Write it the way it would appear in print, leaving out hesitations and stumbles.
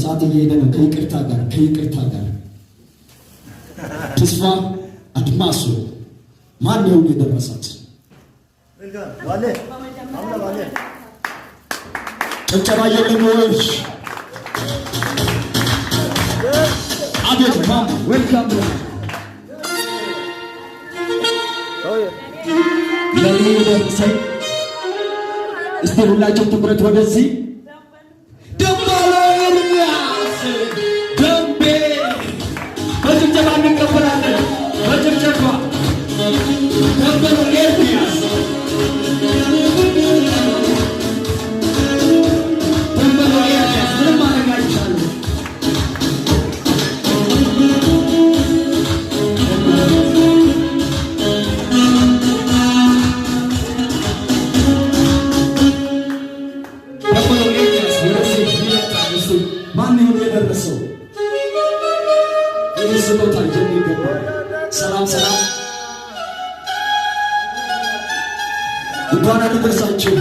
ሰዓት እየሄደ ነው። ከይቅርታ ጋር ተስፋ አድማሱ ማን ነው የደረሳት? ጭብጨባ የለም። አቤት ማም ዌልካም ለኔ ደረሰኝ። እስቲ ሁላችሁ ትኩረት ወደዚህ ሰላም እንኳን አደረሳችሁ።